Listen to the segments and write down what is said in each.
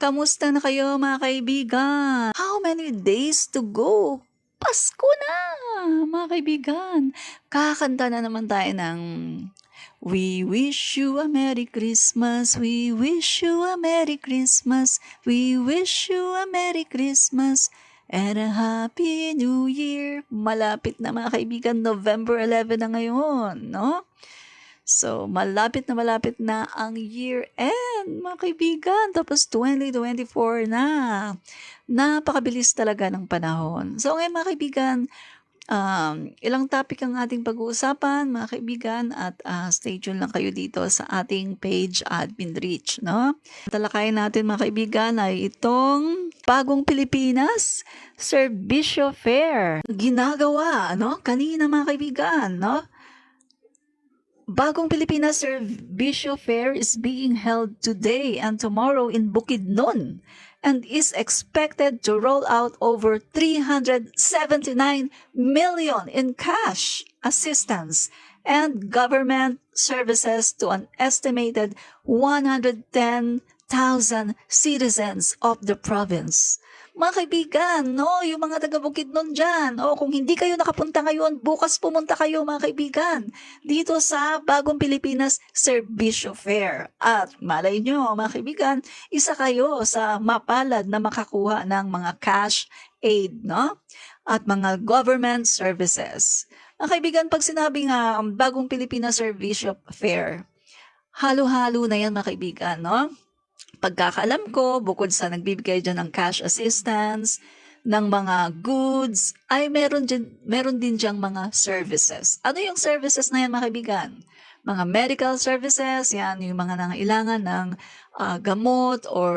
Kamusta na kayo mga kaibigan? How many days to go? Pasko na mga kaibigan. Kakanta na naman tayo ng We wish you a Merry Christmas, we wish you a Merry Christmas, we wish you a Merry Christmas and a Happy New Year. Malapit na mga kaibigan, November 11 na ngayon, no? So, malapit na ang year end, mga kaibigan. Tapos 2024 na. Napakabilis talaga ng panahon. So, ngayon mga kaibigan, ilang topic ang ating pag-uusapan, mga kaibigan, at stay tuned lang kayo dito sa ating page Admin Reach, no? Talakayin natin mga kaibigan ay itong Bagong Pilipinas Servicio Fair. Ginagawa, no? Kanina mga kaibigan, no? Bagong Pilipinas Servicio Fair is being held today and tomorrow in Bukidnon and is expected to roll out over 379 million in cash assistance and government services to an estimated 110,000 citizens of the province. Mga kaibigan, no, yung mga taga-Bukidnon dyan, kung hindi kayo nakapunta ngayon, bukas pumunta kayo mga kaibigan, dito sa Bagong Pilipinas Servicio Fair. At malay nyo mga kaibigan, isa kayo sa mapalad na makakuha ng mga cash aid, no? At mga government services. Mga kaibigan, pag sinabing Bagong Pilipinas Servicio Fair, halo-halo na yan mga kaibigan, no? Pagkakaalam ko, bukod sa nagbibigay dyan ng cash assistance, ng mga goods, ay meron din diyang mga services. Ano yung services na yan mga kaibigan? Mga medical services, yan yung mga nangailangan ng gamot or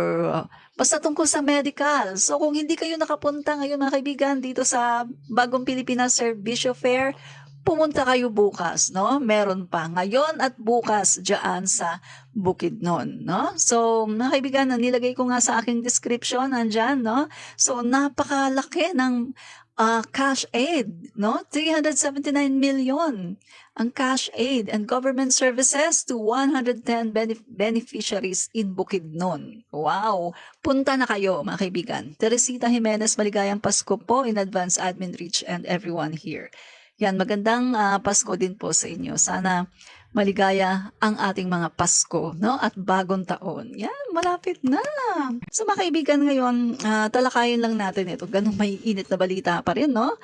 basta tungkol sa medical. So kung hindi kayo nakapunta ngayon mga kaibigan dito sa Bagong Pilipinas Servicio Fair, pumunta kayo bukas, no? Meron pa ngayon at bukas diyan sa Bukidnon, no? So, mga kaibigan, nilagay ko nga sa aking description nandiyan, no? So, napakalaki ng cash aid, no? 379 million ang cash aid and government services to 110 beneficiaries in Bukidnon. Wow! Punta na kayo, mga kaibigan. Teresita Jimenez, maligayang Pasko po in advance, Admin Rich and everyone here. Yan, magandang Pasko din po sa inyo. Sana maligaya ang ating mga Pasko, no? At bagong taon. Yan, malapit na. So mga kaibigan, ngayon, talakayin lang natin ito. Ganun may init na balita pa rin, no?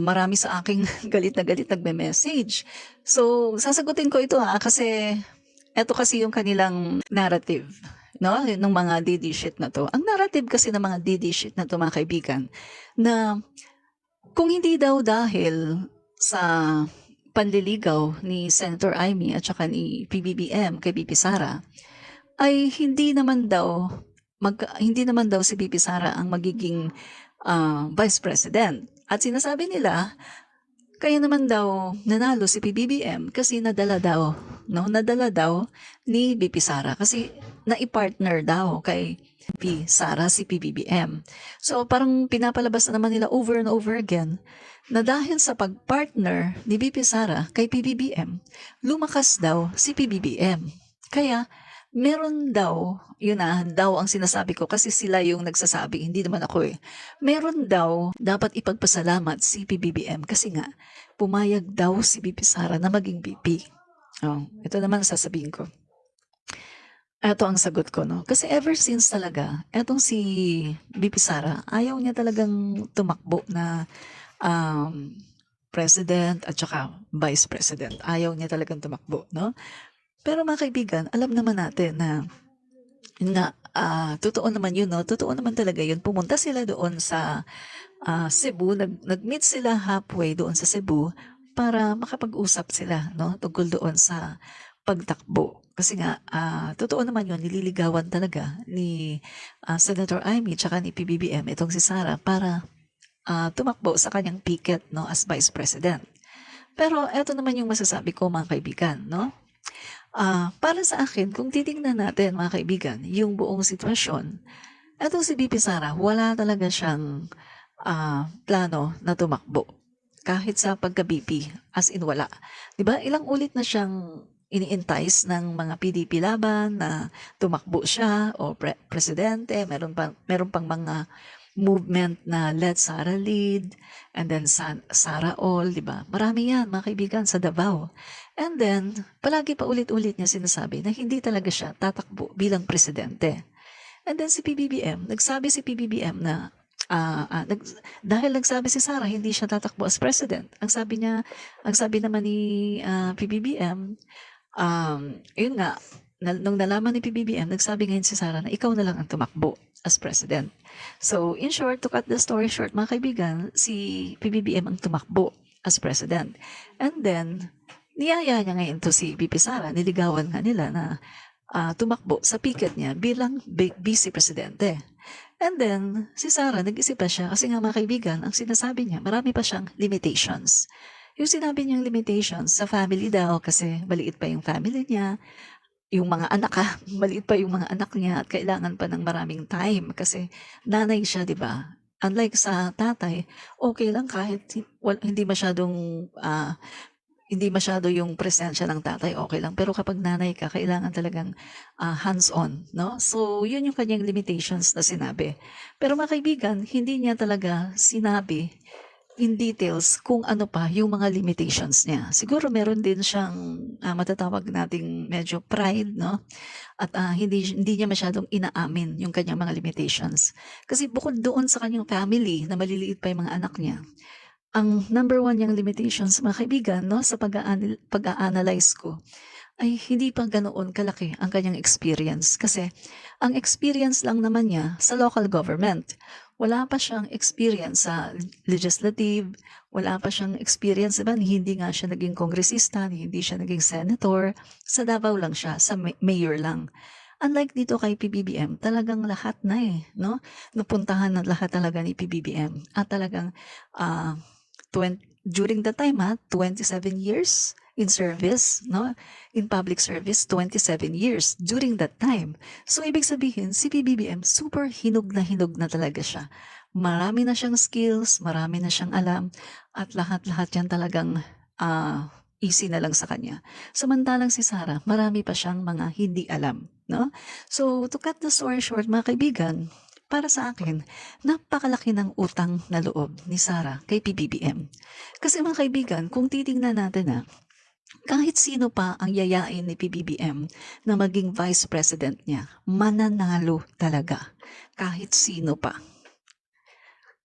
Marami sa aking galit na nagme-message. So, sasagutin ko ito kasi ito kasi yung kanilang narrative, no? Ng mga DD sheet na to. Ang narrative kasi ng mga DD sheet na to, mga kaibigan, na kung hindi daw dahil sa panliligaw ni Senator Amy at saka ni PBBM kay BP Sara, ay hindi naman daw si BP Sara ang magiging Vice President. At sinasabi nila, kaya naman daw nanalo si PBBM kasi nadala daw ni BP Sara kasi naipartner daw kay BP Sara si PBBM. So parang pinapalabas na naman nila over and over again na dahil sa pagpartner ni BP Sara kay PBBM, lumakas daw si PBBM. Kaya meron daw, yun daw ang sinasabi ko kasi sila yung nagsasabi, hindi naman ako meron daw dapat ipagpasalamat si PBBM kasi nga pumayag daw si BP Sara na maging VP. Ito naman sasabihin ko. Ito ang sagot ko, no? Kasi ever since talaga, etong si BP Sara, ayaw niya talagang tumakbo na president at saka vice president. Ayaw niya talagang tumakbo, no? Pero mga kaibigan, alam naman natin na totoo naman yun, no? Totoo naman talaga yun. Pumunta sila doon sa Cebu, nag-meet sila halfway doon sa Cebu para makapag-usap sila, no? Tungkol doon sa pagtakbo. Kasi nga, totoo naman yun, nililigawan talaga ni Senator Amy tsaka ni PBBM itong si Sara para tumakbo sa kanyang picket, no, as Vice President. Pero eto naman yung masasabi ko mga kaibigan, no? Para sa akin, kung titingnan natin mga kaibigan, yung buong sitwasyon, etong si BP Sara, wala talaga siyang plano na tumakbo. Kahit sa pagka-BP, as in wala. Diba? Ilang ulit na siyang ini-entice ng mga PDP laban na tumakbo siya o presidente. Meron pang mga movement na Let Sara Lead, and then Sara All, di ba? Marami yan, mga kaibigan, sa Davao. And then, palagi pa ulit-ulit niya sinasabi na hindi talaga siya tatakbo bilang presidente. And then si PBBM, nagsabi si PBBM na dahil nagsabi si Sara hindi siya tatakbo as president. Ang sabi naman ni PBBM, yun nga, nung nalaman ni PBBM, nagsabi ngayon si Sara na ikaw na lang ang tumakbo as president. So, in short, to cut the story short, mga kaibigan, si PBBM ang tumakbo as president. And then, niyaya niya ngayon to si VP Sara, niligawan nga nila na tumakbo sa picket niya bilang vice presidente. And then, si Sara, nag-isip pa siya kasi nga mga kaibigan, ang sinasabi niya, marami pa siyang limitations. Yung sinabi niyang limitations sa family daw kasi maliit pa yung family niya, yung mga anak maliit pa yung mga anak niya at kailangan pa ng maraming time kasi nanay siya, di ba? Unlike sa tatay, okay lang kahit hindi masyado yung presensya ng tatay, okay lang. Pero kapag nanay ka, kailangan talagang hands-on, no? So, yun yung kanyang limitations na sinabi. Pero mga kaibigan, hindi niya talaga sinabi in details kung ano pa yung mga limitations niya. Siguro meron din siyang matatawag nating medyo pride, no? At hindi niya masyadong inaamin yung kanyang mga limitations. Kasi bukod doon sa kanyang family na maliliit pa yung mga anak niya, ang number one niyang limitations, mga kaibigan, no, sa pag-a-analyze ko, ay hindi pa ganoon kalaki ang kanyang experience. Kasi ang experience lang naman niya sa local government. Wala pa siyang experience sa legislative, wala pa siyang experience, diba? Hindi nga siya naging kongresista, hindi siya naging senator. Sa Davao lang siya, sa mayor lang. Unlike dito kay PBBM, talagang lahat na no? Napuntahan na lahat talaga ni PBBM. At talagang during the time 27 years in service, no? In public service, 27 years during that time. So, ibig sabihin, si PBBM, super hinog na talaga siya. Marami na siyang skills, marami na siyang alam, at lahat-lahat yan talagang easy na lang sa kanya. Samantalang si Sara, marami pa siyang mga hindi alam, no? So, to cut the story short, mga kaibigan, para sa akin, napakalaki ng utang na loob ni Sara kay PBBM. Kasi mga kaibigan, kung titingnan natin kahit sino pa ang yayain ni PBBM na maging vice president niya, mananalo talaga. Kahit sino pa.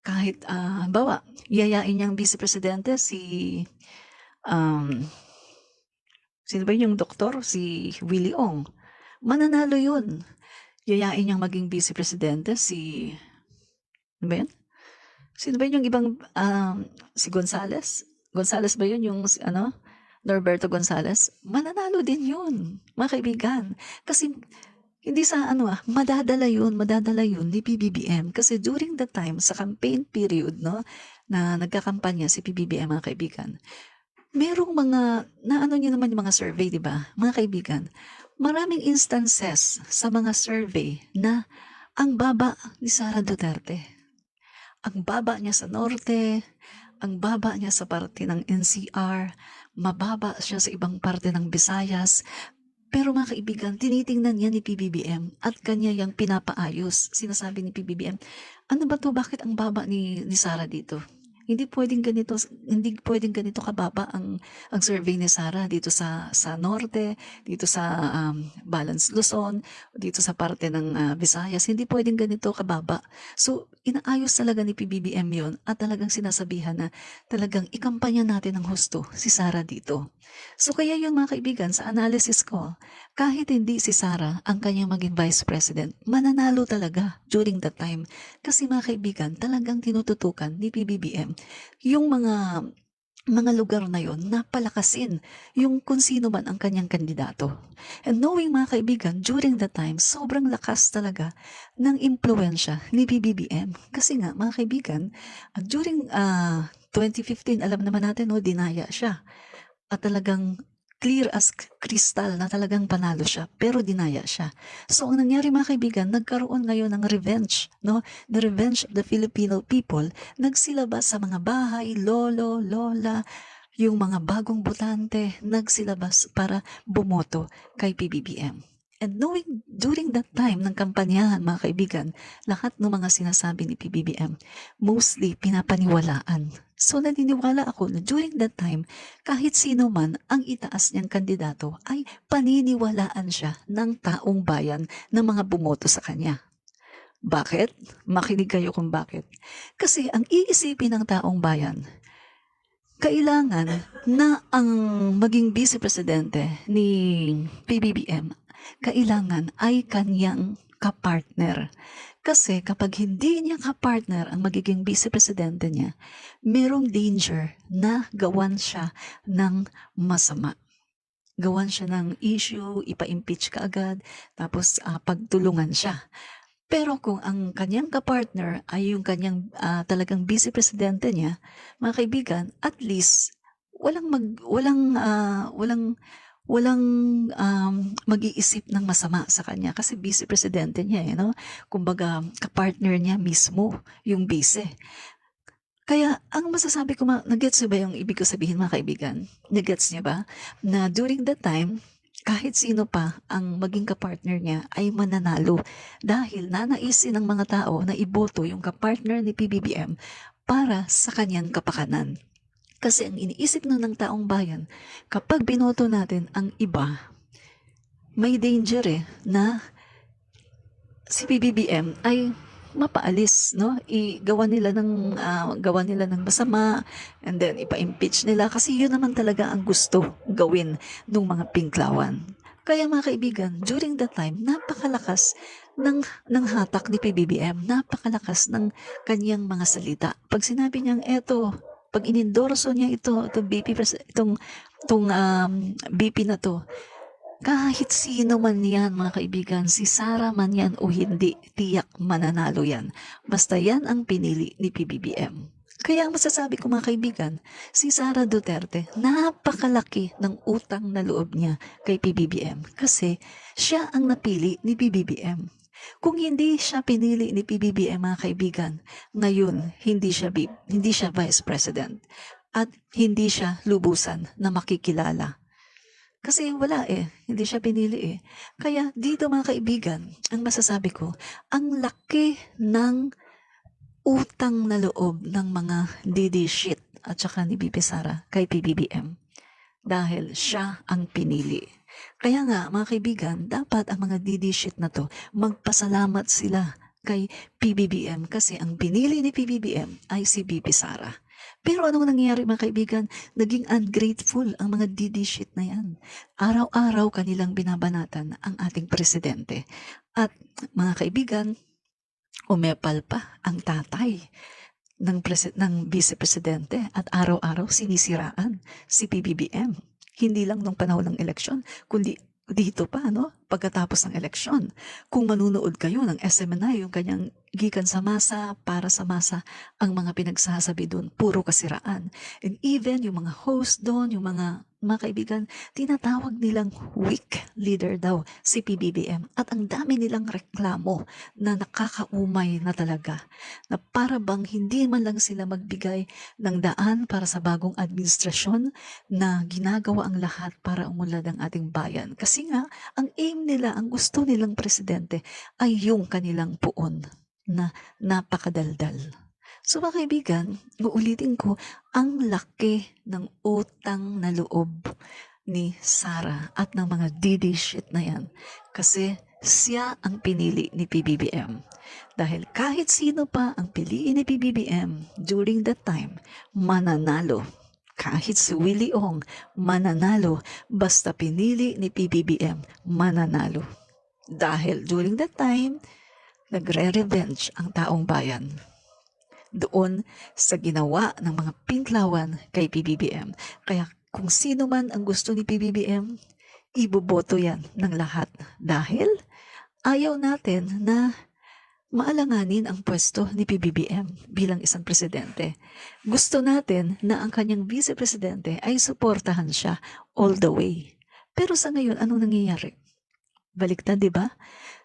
Kahit, bawa, yayain niyang vice presidente sino ba yung doktor? Si Willie Ong. Mananalo yun. Yayain niyang maging vice presidente ano ba yun? Sino ba yung ibang, si Gonzales? Gonzales ba yun yung, Norberto Gonzales? Mananalo din yun, mga kaibigan. Kasi, hindi sa madadala yun ni PBBM. Kasi during the time, sa campaign period, no, na nagkakampanya si PBBM, mga kaibigan, merong mga, niyo naman yung mga survey, di ba? Mga kaibigan, maraming instances sa mga survey na ang baba ni Sara Duterte. Ang baba niya sa Norte, ang baba niya sa parte ng NCR, mababa siya sa ibang parte ng Visayas. Pero mga kaibigan, tinitingnan niya ni PBBM at kanya yung pinapaayos. Sinasabi ni PBBM, ano ba to? Bakit ang baba ni Sara dito? Hindi pwedeng ganito kababa ang survey ni Sara dito sa Norte, dito sa Balance Luzon, dito sa parte ng Visayas. Hindi pwedeng ganito kababa. So, inaayos talaga ni PBBM yun at talagang sinasabihan na talagang ikampanya natin ng husto si Sara dito. So, kaya yun mga kaibigan, sa analysis ko, kahit hindi si Sara ang kanyang maging vice president, mananalo talaga during that time. Kasi mga kaibigan, talagang tinututukan ni PBBM yung mga lugar na yon na palakasin yung kung sino man ang kanyang kandidato. And knowing mga kaibigan, during that time, sobrang lakas talaga ng impluensya ni PBBM. Kasi nga mga kaibigan, during 2015, alam naman natin, dinaya siya. At talagang clear as crystal na talagang panalo siya, pero dinaya siya. So, ang nangyari mga kaibigan, nagkaroon ngayon ng revenge, no? The revenge of the Filipino people, nagsilabas sa mga bahay, lolo, lola, yung mga bagong botante nagsilabas para bumoto kay PBBM. And knowing during that time ng kampanyahan, mga kaibigan, lahat ng mga sinasabi ni PBBM, mostly pinapaniwalaan. So naniniwala ako na during that time, kahit sino man ang itaas niyang kandidato ay paniniwalaan siya ng taong bayan ng mga bumoto sa kanya. Bakit? Makinig kayo kung bakit. Kasi ang iisipin ng taong bayan, kailangan na ang maging vice presidente ni PBBM, kailangan ay kanyang kapartner. Kasi kapag hindi niya kapartner ang magiging vice presidente niya, merong danger na gawan siya ng masama. Gawan siya ng issue, ipa-impeach ka agad, tapos pagtulungan siya. Pero kung ang kanyang kapartner ay yung kanyang talagang vice presidente niya, mga kaibigan, at least walang mag-iisip ng masama sa kanya kasi vice presidente niya, no? Kumbaga, kapartner niya mismo yung vice. Kaya, ang masasabi ko, nagets niyo ba yung ibig ko sabihin, mga kaibigan? Nagets niya ba? Na during that time, kahit sino pa ang maging kapartner niya ay mananalo dahil nanaisin ng mga tao na iboto yung kapartner ni PBBM para sa kanyang kapakanan. Kasi ang iniisip nun ng taong bayan, kapag binoto natin ang iba, may danger na si PBBM ay mapaalis, no? Gawa nila ng masama and then ipa-impeach nila kasi yun naman talaga ang gusto gawin ng mga pinklawan. Kaya mga kaibigan, during that time, napakalakas ng hatak ni PBBM, napakalakas ng kanyang mga salita. Pag sinabi niyang pag inendorso niya itong BP na to, kahit sino man yan, mga kaibigan, si Sara man yan o hindi, tiyak mananalo yan. Basta yan ang pinili ni PBBM. Kaya ang masasabi ko, mga kaibigan, si Sara Duterte, napakalaki ng utang na loob niya kay PBBM kasi siya ang napili ni PBBM. Kung hindi siya pinili ni PBBM, mga kaibigan, ngayon hindi siya vice president at hindi siya lubusan na makikilala. Kasi wala hindi siya pinili Kaya dito, mga kaibigan, ang masasabi ko, ang laki ng utang na loob ng mga DD shit at saka ni BP Sara kay PBBM dahil siya ang pinili. Kaya nga, mga kaibigan, dapat ang mga DD shit na to, magpasalamat sila kay PBBM kasi ang pinili ni PBBM ay si BP Sara. Pero anong nangyayari, mga kaibigan? Naging ungrateful ang mga DD shit na yan. Araw-araw kanilang binabanatan ang ating presidente. At mga kaibigan, umepal pa ang tatay ng vice-presidente at araw-araw sinisiraan si PBBM. Hindi lang nung panahon ng eleksyon, kundi dito pa, no? Pagkatapos ng eleksyon. Kung manunood kayo ng SMNI, yung kanyang gikan sa masa, para sa masa, ang mga pinagsasabi doon, puro kasiraan. And even yung mga host doon, yung mga kaibigan, tinatawag nilang weak leader daw si PBBM. At ang dami nilang reklamo na nakakaumay na talaga. Na para bang hindi man lang sila magbigay ng daan para sa bagong administrasyon na ginagawa ang lahat para umunlad ang ating bayan. Kasi nga, ang aim nila, ang gusto nilang presidente ay yung kanilang puon na napakadaldal. So mga kaibigan, uulitin ko, ang laki ng utang na loob ni Sara at ng mga DD shit na yan. Kasi siya ang pinili ni PBBM. Dahil kahit sino pa ang piliin ni PBBM during that time, mananalo. Kahit si Willie Ong, mananalo. Basta pinili ni PBBM, mananalo. Dahil during that time, nagre-revenge ang taong bayan doon sa ginawa ng mga pinklawan kay PBBM. Kaya kung sino man ang gusto ni PBBM, iboboto yan ng lahat. Dahil ayaw natin na maalanganin ang pwesto ni PBBM bilang isang presidente. Gusto natin na ang kanyang vice-presidente ay suportahan siya all the way. Pero sa ngayon, anong nangyayari? Baliktad, di ba?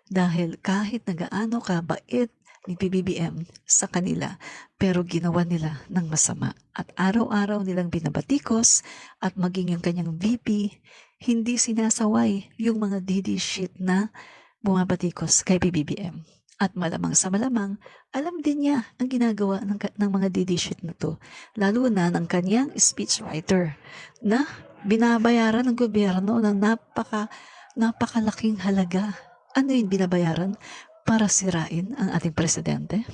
Dahil kahit nagaano ka bait ni PBBM sa kanila, pero ginawa nila ng masama. At araw-araw nilang binabatikos at maging yung kanyang VP, hindi sinasaway yung mga DD shit na bumabatikos kay PBBM. At malamang sa malamang, alam din niya ang ginagawa ng mga DD shit na to, lalo na ng kanyang speechwriter na binabayaran ng gobyerno ng napakalaking halaga. Ano yung binabayaran? Para sirain ang ating presidente?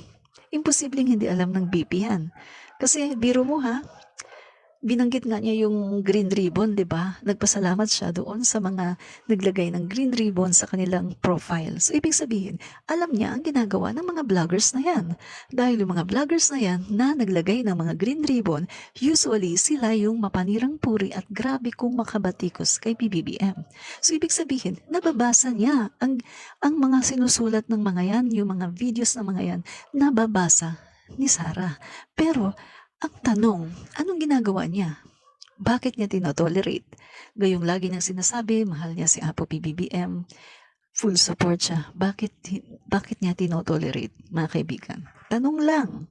Imposibleng hindi alam ng BP yan. Kasi biro mo ha, binanggit nga niya yung green ribbon, di ba? Nagpasalamat siya doon sa mga naglagay ng green ribbon sa kanilang profile. So, ibig sabihin, alam niya ang ginagawa ng mga vloggers na yan. Dahil yung mga vloggers na yan na naglagay ng mga green ribbon, usually sila yung mapanirang puri at grabe kong makabatikos kay PBBM. So, ibig sabihin, nababasa niya ang mga sinusulat ng mga yan, yung mga videos ng mga yan, nababasa ni Sarah. Pero, ang tanong, anong ginagawa niya? Bakit niya tinotolerate? Gayong lagi niyang sinasabi, mahal niya si Apo PBBM, full support siya. Bakit niya tinotolerate, mga kaibigan? Tanong lang.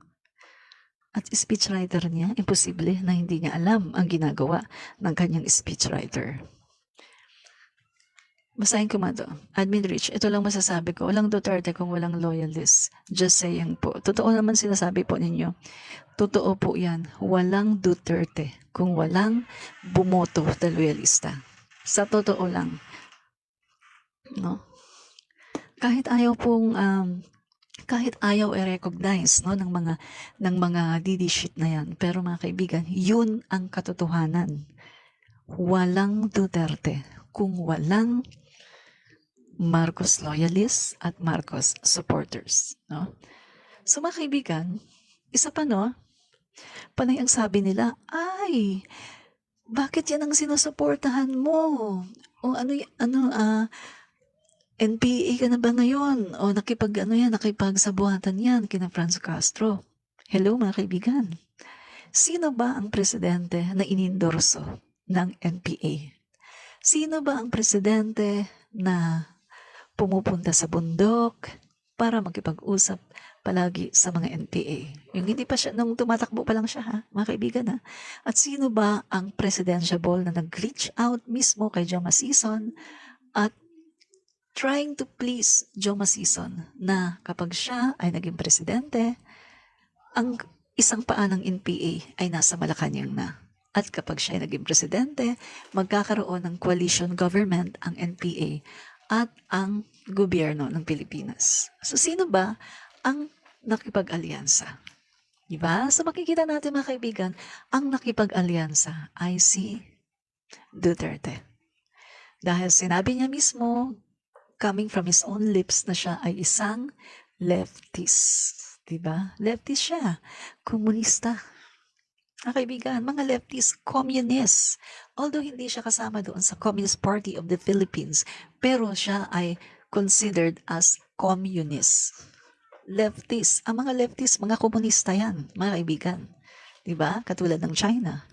At speechwriter niya, imposible na hindi niya alam ang ginagawa ng kanyang speechwriter. Basahin ko man to. Admin Rich, ito lang masasabi ko. Walang Duterte kung walang loyalist. Just saying po. Totoo naman sinasabi po ninyo. Totoo po yan. Walang Duterte kung walang bumoto na loyalista. Sa totoo lang. No? Kahit ayaw i-recognize no ng mga DD shit na yan, pero mga kaibigan, yun ang katotohanan. Walang Duterte kung walang Marcos loyalists at Marcos supporters, no? So mga kaibigan, isa pa no, panay ang sabi nila, ay, bakit yan ang sinusuportahan mo? O NPA ka na ba ngayon? O nakipagsabuhatan yan kina Franz Castro. Hello mga kaibigan. Sino ba ang presidente na inindorso ng NPA? Sino ba ang presidente na pumupunta sa bundok para makipag-usap palagi sa mga NPA? Yung hindi pa siya, nung tumatakbo pa lang siya ha, mga kaibigan ha. At sino ba ang presidentiable na nag-reach out mismo kay Joma Sison at trying to please Joma Sison na kapag siya ay naging presidente, ang isang paa ng NPA ay nasa Malacanang na. At kapag siya ay naging presidente, magkakaroon ng coalition government ang NPA at ang gobyerno ng Pilipinas. So sino ba ang nakipag-alyansa? Diba? So makikita natin mga kaibigan, ang nakipag-alyansa ay si Duterte. Dahil sinabi niya mismo, coming from his own lips, na siya ay isang leftist. Diba? Leftist siya. Komunista. Mga kaibigan, mga leftist, communist. Although hindi siya kasama doon sa Communist Party of the Philippines, pero siya ay considered as communist. Leftist. Ang mga leftist, mga komunista yan, mga kaibigan. Diba? Katulad ng China.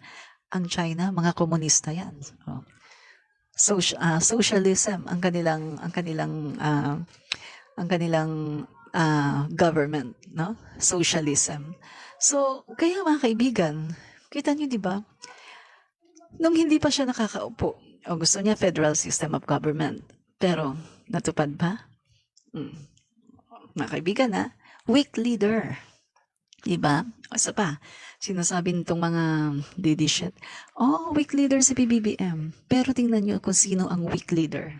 Ang China, mga komunista yan. Oh. Socialism ang kanilang government, no? Socialism. So, kaya mga kaibigan, kita niyo 'di ba? Nung hindi pa siya nakakaupo, o gusto niya federal system of government, pero natupad ba? Mga kaibigan ha, weak leader. Diba? O isa pa, sinasabi nitong mga DD shit, weak leader si PBBM. Pero tingnan nyo kung sino ang weak leader.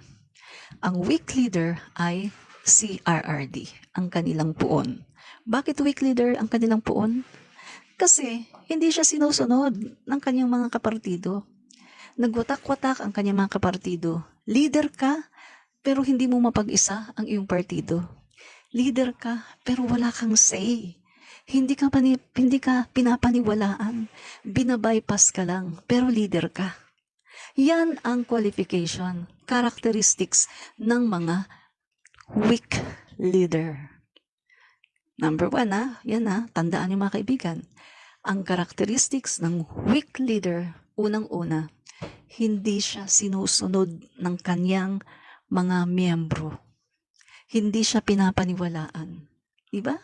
Ang weak leader ay si RRD, ang kanilang puon. Bakit weak leader ang kanilang puon? Kasi hindi siya sinusunod ng kanyang mga kapartido. Nagwatak-watak ang kanyang mga kapartido. Leader ka, pero hindi mo mapag-isa ang iyong partido. Leader ka, pero wala kang say. Hindi ka pinapaniwalaan. Binabypass ka lang, pero leader ka. Yan ang qualification, characteristics ng mga weak leader. Number 1 yan tandaan niyo mga kaibigan. Ang characteristics ng weak leader, unang-una, hindi siya sinusunod ng kanyang mga miyembro. Hindi siya pinapaniwalaan. 'di ba?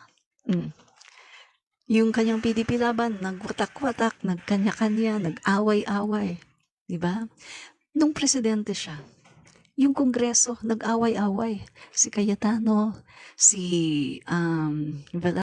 Hmm. Yung kanyang PDP laban nagwatak-watak, nagkanya-kanya, nag-away-away, 'di ba? Nung presidente siya, yung Kongreso nag-away-away. Si Cayetano, si,